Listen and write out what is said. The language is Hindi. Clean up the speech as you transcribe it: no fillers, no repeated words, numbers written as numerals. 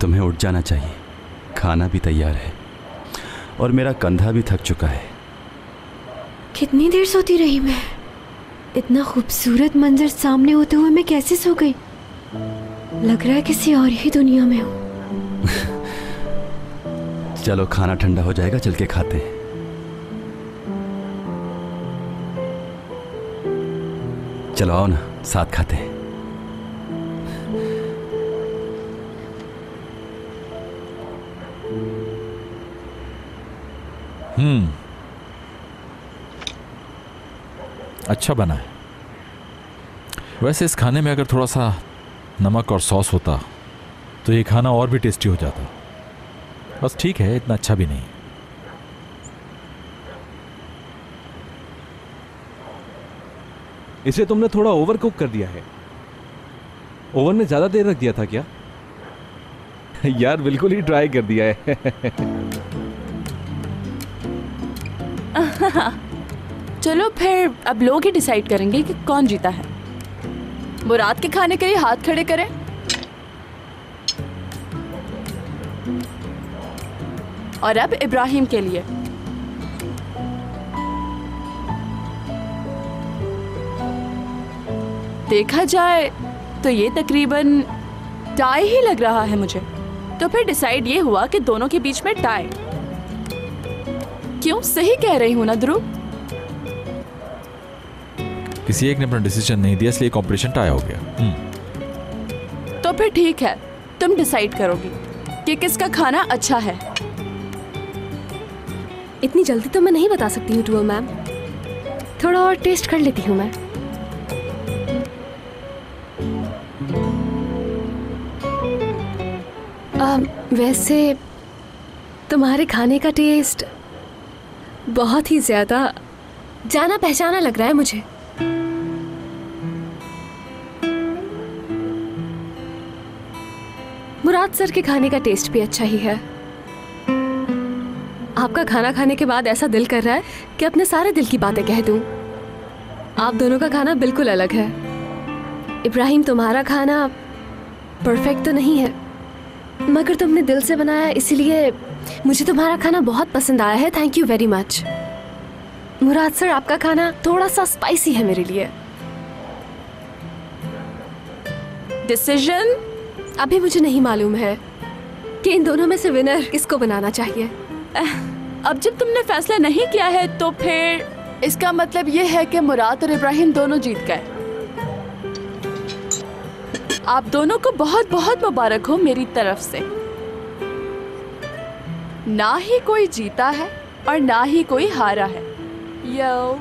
तुम्हें उठ जाना चाहिए, खाना भी तैयार है और मेरा कंधा भी थक चुका है। कितनी देर सोती रही मैं? इतना खूबसूरत मंजर सामने होते हुए मैं कैसे सो गई? लग रहा है किसी और ही दुनिया में हूँ। चलो खाना ठंडा हो जाएगा, चल के खाते हैं। चलो आओ ना, साथ खाते हैं। अच्छा बना है। वैसे इस खाने में अगर थोड़ा सा नमक और सॉस होता तो ये खाना और भी टेस्टी हो जाता। बस ठीक है, इतना अच्छा भी नहीं। इसे तुमने थोड़ा ओवर कुक कर दिया है। ओवन में ज्यादा देर रख दिया था क्या? यार बिल्कुल ही ट्राई कर दिया है। चलो फिर अब लोग ही डिसाइड करेंगे कि कौन जीता है। मुराद के खाने के लिए हाथ खड़े करें। और अब इब्राहिम के लिए। देखा जाए तो ये तकरीबन टाई ही लग रहा है मुझे। तो फिर डिसाइड ये हुआ कि दोनों के बीच में टाई। क्यों, सही कह रही हूं ना ध्रुव? किसी एक ने अपना डिसीजन नहीं दिया, इसलिए कंपटीशन टाई हो गया। तो फिर ठीक है, तुम डिसाइड करोगी कि किसका खाना अच्छा है। इतनी जल्दी तो मैं नहीं बता सकती हूँ टूअर मैम, थोड़ा और टेस्ट कर लेती हूँ मैं। वैसे तुम्हारे खाने का टेस्ट बहुत ही ज्यादा जाना पहचाना लग रहा है मुझे। मुराद सर के खाने का टेस्ट भी अच्छा ही है। आपका खाना खाने के बाद ऐसा दिल कर रहा है कि अपने सारे दिल की बातें कह दूं। आप दोनों का खाना बिल्कुल अलग है। इब्राहिम, तुम्हारा खाना परफेक्ट तो नहीं है, मगर तुमने दिल से बनाया, इसलिए मुझे तुम्हारा खाना बहुत पसंद आया है। Thank you very much. Murad sir, आपका खाना थोड़ा सा स्पाइसी है मेरे लिए। डिसीजन अभी मुझे नहीं मालूम है कि इन दोनों में से विनर किसको बनाना चाहिए। अब जब तुमने फैसला नहीं किया है तो फिर इसका मतलब ये है कि मुराद और इब्राहिम दोनों जीत गए। आप दोनों को बहुत बहुत मुबारक हो मेरी तरफ से। ना ही कोई जीता है और ना ही कोई हारा है। यो